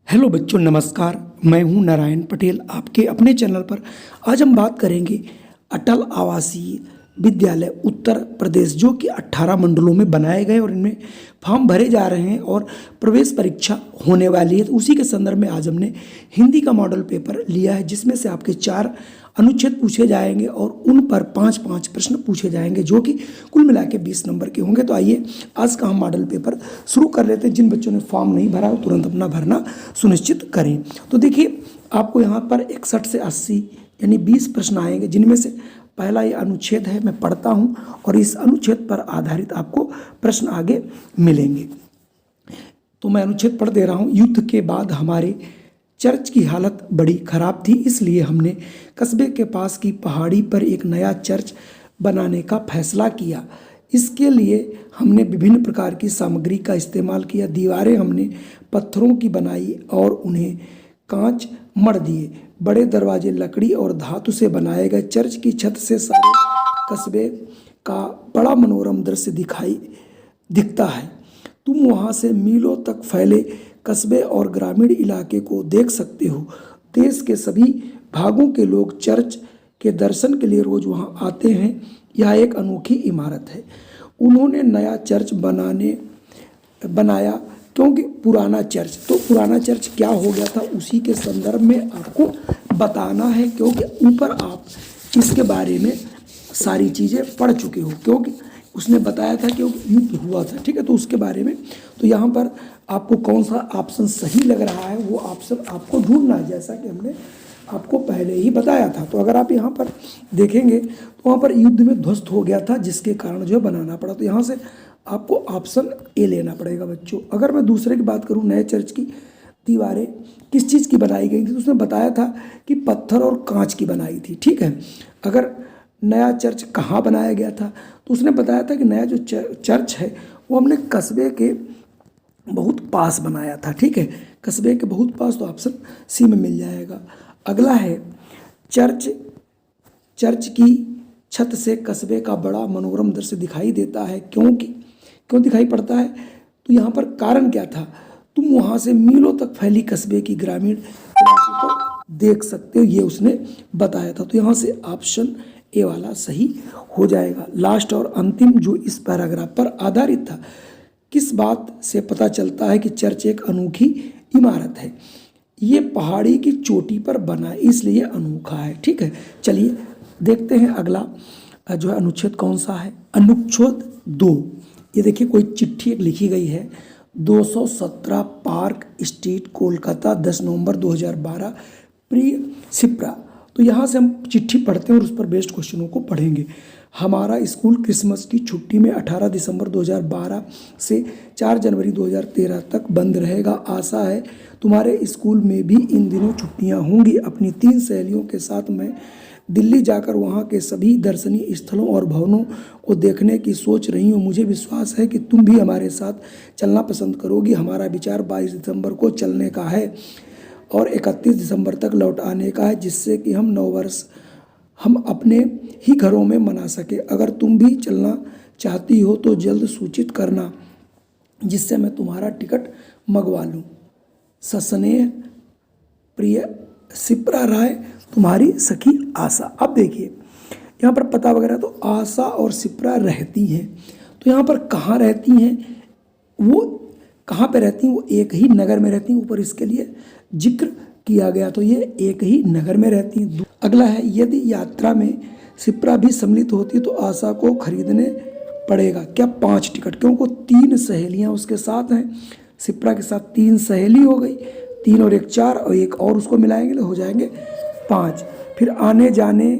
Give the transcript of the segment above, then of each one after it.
Hello बच्चों, नमस्कार। मैं हूं नारायण पटेल, आपके अपने चैनल पर। आज हम बात करेंगे अटल आवासीय विद्यालय उत्तर प्रदेश, जो कि 18 मंडलों में बनाए गए और इनमें फॉर्म भरे जा रहे हैं और प्रवेश परीक्षा होने वाली है। तो उसी के संदर्भ में आज हमने हिंदी का मॉडल पेपर लिया है, जिसमें से आपके 4 अनुच्छेद पूछे जाएंगे और उन पर 5-5 प्रश्न पूछे जाएंगे, जो कि कुल मिला के 20 नंबर के होंगे। तो आइए आज का हम मॉडल पेपर शुरू कर लेते हैं। जिन बच्चों ने फॉर्म नहीं भरा हो तुरंत अपना भरना सुनिश्चित करें। तो देखिए, आपको यहाँ पर 61 से 80 यानी 20 प्रश्न आएंगे, जिनमें से पहला ये अनुच्छेद है, मैं पढ़ता हूँ और इस अनुच्छेद पर आधारित आपको प्रश्न आगे मिलेंगे। तो मैं अनुच्छेद पढ़ दे रहा हूँ। युद्ध के बाद हमारे चर्च की हालत बड़ी खराब थी, इसलिए हमने कस्बे के पास की पहाड़ी पर एक नया चर्च बनाने का फैसला किया। इसके लिए हमने विभिन्न प्रकार की सामग्री का इस्तेमाल किया। दीवारें हमने पत्थरों की बनाई और उन्हें कांच मढ़ दिए। बड़े दरवाजे लकड़ी और धातु से बनाए गए। चर्च की छत से सारे कस्बे का बड़ा मनोरम दृश्य दिखता है। तुम वहाँ से मीलों तक फैले कस्बे और ग्रामीण इलाके को देख सकते हो। देश के सभी भागों के लोग चर्च के दर्शन के लिए रोज वहाँ आते हैं। यह एक अनोखी इमारत है। उन्होंने नया चर्च बनाया क्योंकि पुराना चर्च क्या हो गया था, उसी के संदर्भ में आपको बताना है, क्योंकि ऊपर आप इसके बारे में सारी चीज़ें पढ़ चुके हो, क्योंकि उसने बताया था कि युद्ध हुआ था। ठीक है, तो उसके बारे में तो यहाँ पर आपको कौन सा ऑप्शन सही लग रहा है वो ऑप्शन आपको ढूंढना है, जैसा कि हमने आपको पहले ही बताया था। तो अगर आप यहाँ पर देखेंगे तो वहाँ पर युद्ध में ध्वस्त हो गया था, जिसके कारण जो है बनाना पड़ा। तो यहाँ से आपको ऑप्शन ए लेना पड़ेगा बच्चों। अगर मैं दूसरे की बात करूँ, नए चर्च की दीवारें किस चीज़ की बनाई गई थी, तो उसने बताया था कि पत्थर और कांच की बनाई थी। ठीक है, अगर नया चर्च कहाँ बनाया गया था, तो उसने बताया था कि नया जो चर्च है वो हमने कस्बे के बहुत पास बनाया था। ठीक है, कस्बे के बहुत पास, तो ऑप्शन सी में मिल जाएगा। अगला है चर्च की छत से कस्बे का बड़ा मनोरम दृश्य दिखाई देता है। क्यों दिखाई पड़ता है, तो यहाँ पर कारण क्या था, तुम वहाँ से मीलों तक फैली कस्बे की ग्रामीण इलाकों को देख सकते हो, ये उसने बताया था। तो यहाँ से ऑप्शन ए वाला सही हो जाएगा। लास्ट और अंतिम जो इस पैराग्राफ पर आधारित था, किस बात से पता चलता है कि चर्च एक अनोखी इमारत है, ये पहाड़ी की चोटी पर बना इसलिए अनोखा है। ठीक है, चलिए देखते हैं अगला जो है अनुच्छेद कौन सा है। अनुच्छेद 2, ये देखिए कोई चिट्ठी एक लिखी गई है। 217 पार्क स्ट्रीट, कोलकाता, 10 नवंबर 2012, प्रिय सिप्रा। तो यहाँ से हम चिट्ठी पढ़ते हैं और उस पर बेस्ड क्वेश्चनों को पढ़ेंगे। हमारा स्कूल क्रिसमस की छुट्टी में 18 दिसंबर 2012 से 4 जनवरी 2013 तक बंद रहेगा। आशा है तुम्हारे स्कूल में भी इन दिनों छुट्टियां होंगी। अपनी 3 सहेलियों के साथ मैं दिल्ली जाकर वहाँ के सभी दर्शनीय स्थलों और भवनों को देखने की सोच रही हूँ। मुझे विश्वास है कि तुम भी हमारे साथ चलना पसंद करोगी। हमारा विचार 22 दिसंबर को चलने का है और 31 दिसंबर तक लौट आने का है, जिससे कि हम नववर्ष हम अपने ही घरों में मना सके। अगर तुम भी चलना चाहती हो तो जल्द सूचित करना, जिससे मैं तुम्हारा टिकट मंगवा लूँ। सस्नेह, प्रिय सिप्रा राय, तुम्हारी सखी आशा। अब देखिए यहाँ पर पता वगैरह, तो आशा और सिप्रा रहती हैं। तो यहाँ पर कहाँ रहती हैं, वो कहाँ पे रहती हैं, वो एक ही नगर में रहती हैं। ऊपर इसके लिए जिक्र किया गया, तो ये एक ही नगर में रहती हैं। अगला है, यदि यात्रा में सिप्रा भी सम्मिलित होती तो आशा को खरीदने पड़ेगा क्या 5 टिकट, क्योंकि 3 सहेलियां उसके साथ हैं। सिप्रा के साथ 3 सहेली हो गई, 3 और 1 4, और एक और उसको मिलाएंगे तो हो जाएंगे 5। फिर आने जाने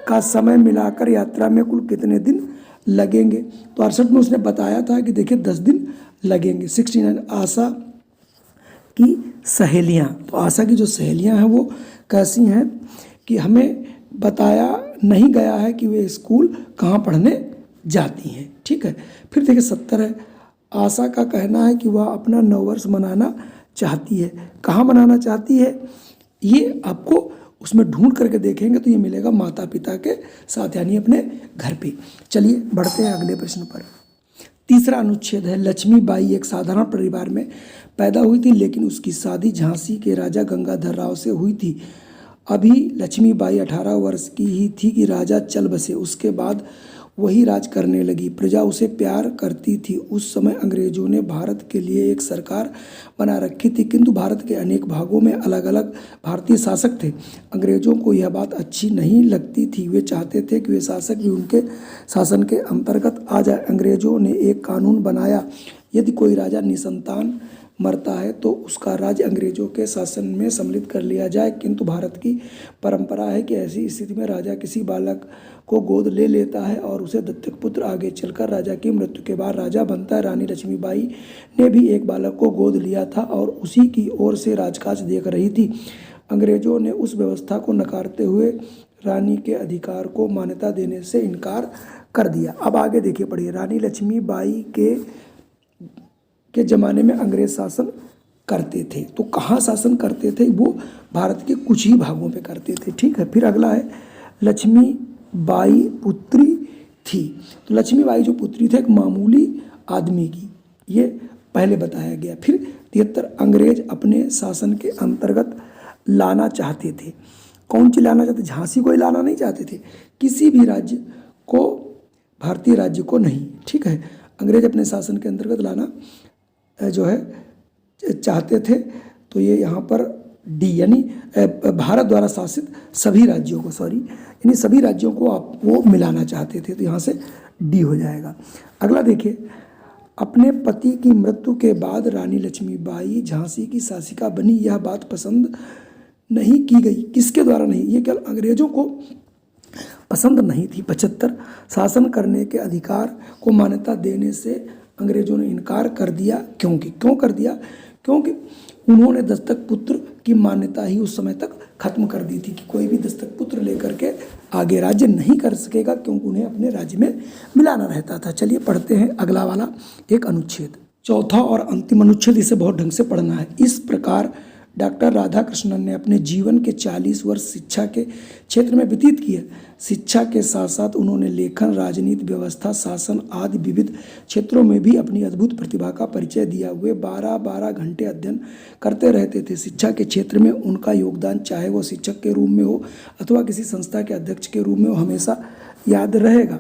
का समय मिलाकर यात्रा में कुल कितने दिन लगेंगे, तो 68 में उसने बताया था कि देखिए 10 दिन लगेंगे। 69 आशा की सहेलियाँ, तो आशा की जो सहेलियाँ हैं वो कैसी हैं कि हमें बताया नहीं गया है कि वे स्कूल कहाँ पढ़ने जाती हैं। ठीक है, फिर देखिए 70 है, आशा का कहना है कि वह अपना नववर्ष मनाना चाहती है। कहाँ मनाना चाहती है, ये आपको उसमें ढूंढ करके देखेंगे तो ये मिलेगा माता पिता के साथ, यानी अपने घर पे। चलिए बढ़ते हैं अगले प्रश्न पर। तीसरा अनुच्छेद है, लक्ष्मीबाई एक साधारण परिवार में पैदा हुई थी, लेकिन उसकी शादी झांसी के राजा गंगाधर राव से हुई थी। अभी लक्ष्मीबाई 18 वर्ष की ही थी कि राजा चल बसे। उसके बाद वही राज करने लगी। प्रजा उसे प्यार करती थी। उस समय अंग्रेजों ने भारत के लिए एक सरकार बना रखी थी, किंतु भारत के अनेक भागों में अलग अलग भारतीय शासक थे। अंग्रेजों को यह बात अच्छी नहीं लगती थी। वे चाहते थे कि वे शासक भी उनके शासन के अंतर्गत आ जाए। अंग्रेजों ने एक कानून बनाया, यदि कोई राजा निसंतान मरता है तो उसका राज्य अंग्रेजों के शासन में सम्मिलित कर लिया जाए। किंतु भारत की परंपरा है कि ऐसी स्थिति में राजा किसी बालक को गोद ले लेता है और उसे दत्तक पुत्र आगे चलकर राजा की मृत्यु के बाद राजा बनता है। रानी लक्ष्मीबाई ने भी एक बालक को गोद लिया था और उसी की ओर से राजकाज देख रही थी। अंग्रेजों ने उस व्यवस्था को नकारते हुए रानी के अधिकार को मान्यता देने से इनकार कर दिया। अब आगे देखिए, पढ़िए। रानी लक्ष्मीबाई के ज़माने में अंग्रेज शासन करते थे। तो कहाँ शासन करते थे? वो भारत के कुछ ही भागों पे करते थे। ठीक है। फिर अगला है, लक्ष्मीबाई पुत्री थी। तो लक्ष्मीबाई जो पुत्री थे, एक मामूली आदमी की, ये पहले बताया गया। फिर 73 अंग्रेज अपने शासन के अंतर्गत लाना चाहते थे। कौन सी लाना चाहते? झांसी को ही लाना नहीं चाहते थे, किसी भी राज्य को, भारतीय राज्य को नहीं। ठीक है। अंग्रेज अपने शासन के अंतर्गत लाना जो है चाहते थे। तो ये यहाँ पर डी, यानी भारत द्वारा शासित सभी राज्यों को, यानी सभी राज्यों को आप वो मिलाना चाहते थे। तो यहाँ से डी हो जाएगा। अगला देखिए, अपने पति की मृत्यु के बाद रानी लक्ष्मीबाई झांसी की शासिका बनी। यह बात पसंद नहीं की गई। किसके द्वारा नहीं? ये केवल अंग्रेजों को पसंद नहीं थी। 75 शासन करने के अधिकार को मान्यता देने से अंग्रेजों ने इनकार कर दिया। क्यों कर दिया? क्योंकि उन्होंने दस्तक पुत्र की मान्यता ही उस समय तक खत्म कर दी थी कि कोई भी दस्तक पुत्र लेकर के आगे राज्य नहीं कर सकेगा, क्योंकि उन्हें अपने राज्य में मिलाना रहता था। चलिए पढ़ते हैं अगला वाला एक अनुच्छेद, चौथा और अंतिम अनुच्छेद। इसे बहुत ढंग से पढ़ना है। इस प्रकार डॉक्टर राधाकृष्णन ने अपने जीवन के 40 वर्ष शिक्षा के क्षेत्र में व्यतीत किए। शिक्षा के साथ साथ उन्होंने लेखन, राजनीति, व्यवस्था, शासन आदि विविध क्षेत्रों में भी अपनी अद्भुत प्रतिभा का परिचय दिया। वे 12-12 घंटे अध्ययन करते रहते थे। शिक्षा के क्षेत्र में उनका योगदान, चाहे वो शिक्षक के रूप में हो अथवा किसी संस्था के अध्यक्ष के रूप में हो, हमेशा याद रहेगा।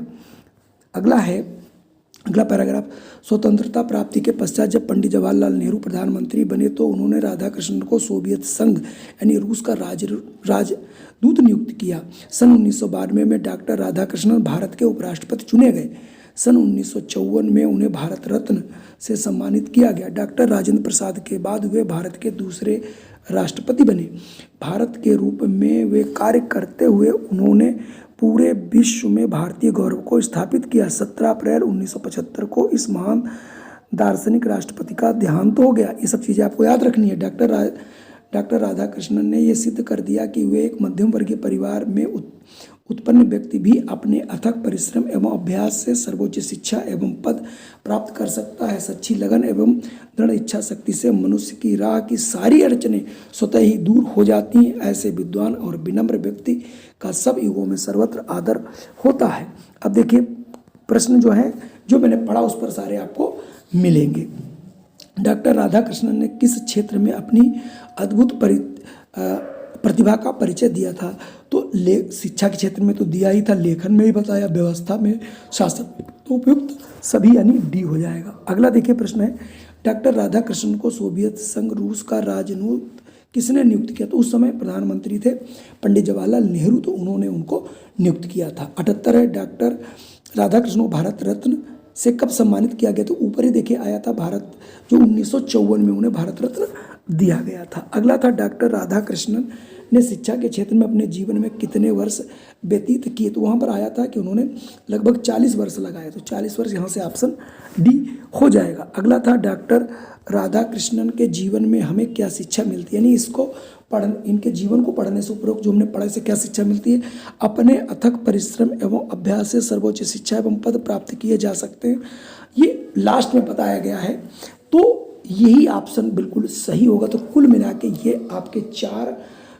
अगला पैराग्राफ, स्वतंत्रता प्राप्ति के पश्चात जब पंडित जवाहरलाल नेहरू प्रधानमंत्री बने तो उन्होंने राधाकृष्णन को सोवियत संघ यानी रूस का राजदूत नियुक्त किया। सन 1992 में डॉक्टर राधाकृष्णन भारत के उपराष्ट्रपति चुने गए। सन 1954 में उन्हें भारत रत्न से सम्मानित किया गया। डॉक्टर राजेंद्र प्रसाद के बाद वे भारत के दूसरे राष्ट्रपति बने। भारत के रूप में वे कार्य करते हुए उन्होंने पूरे विश्व में भारतीय गौरव को स्थापित किया। 17 अप्रैल 1975 को इस महान दार्शनिक राष्ट्रपति का देहांत हो गया। ये सब चीज़ें आपको याद रखनी है। डॉक्टर राधाकृष्णन ने यह सिद्ध कर दिया कि वे एक मध्यम वर्गीय परिवार में उत्पन्न व्यक्ति भी अपने अथक परिश्रम एवं अभ्यास से सर्वोच्च शिक्षा एवं पद प्राप्त कर सकता है। सच्ची लगन एवं दृढ़ इच्छा शक्ति से मनुष्य की राह की सारी अड़चनें स्वतः ही दूर हो जाती हैं। ऐसे विद्वान और विनम्र व्यक्ति का सब युगों में सर्वत्र आदर होता है। अब देखिए, प्रश्न जो है, जो मैंने पढ़ा उस पर सारे आपको मिलेंगे। डॉक्टर राधाकृष्णन ने किस क्षेत्र में अपनी अद्भुत प्रतिभा का परिचय दिया था? तो शिक्षा के क्षेत्र में तो दिया ही था, लेखन में ही बताया, व्यवस्था में, शासन में, तो उपयुक्त सभी यानी डी हो जाएगा। अगला देखिए प्रश्न है, डॉक्टर राधाकृष्णन को सोवियत संघ रूस का राजदूत किसने नियुक्त किया? तो उस समय प्रधानमंत्री थे पंडित जवाहरलाल नेहरू, तो उन्होंने उनको नियुक्त किया था। 78 है, डॉक्टर राधाकृष्णन को भारत रत्न से कब सम्मानित किया गया? तो ऊपर ही देखिए आया था, भारत जो 1954 में उन्हें भारत रत्न दिया गया था। अगला था, डॉक्टर राधाकृष्णन ने शिक्षा के क्षेत्र में अपने जीवन में कितने वर्ष व्यतीत किए? तो वहाँ पर आया था कि उन्होंने लगभग 40 वर्ष लगाए। तो 40 वर्ष यहाँ से ऑप्शन डी हो जाएगा। अगला था, डॉक्टर राधाकृष्णन के जीवन में हमें क्या शिक्षा मिलती है? यानी इनके जीवन को पढ़ने से उपरोक्त जो हमने पढ़ा, से क्या शिक्षा मिलती है? अपने अथक परिश्रम एवं अभ्यास से सर्वोच्च शिक्षा एवं पद प्राप्त किए जा सकते हैं। ये लास्ट में बताया गया है, तो यही ऑप्शन बिल्कुल सही होगा। तो कुल मिला के ये आपके 4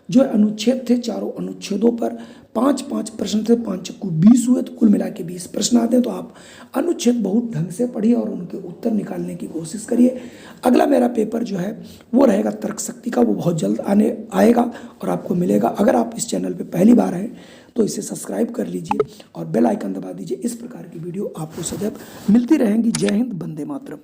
जो अनुच्छेद थे, चारों अनुच्छेदों पर 5 प्रश्न थे, 5 चक्कू 20 हुए, तो कुल मिला के 20 प्रश्न आते हैं। तो आप अनुच्छेद बहुत ढंग से पढ़िए और उनके उत्तर निकालने की कोशिश करिए। अगला मेरा पेपर जो है वो रहेगा तर्क शक्ति का, वो बहुत जल्द आएगा और आपको मिलेगा। अगर आप इस चैनल पर पहली बार हैं तो इसे सब्सक्राइब कर लीजिए और बेल आइकन दबा दीजिए। इस प्रकार की वीडियो आपको सदैव मिलती रहेंगी। जय हिंद, वंदे मातरम।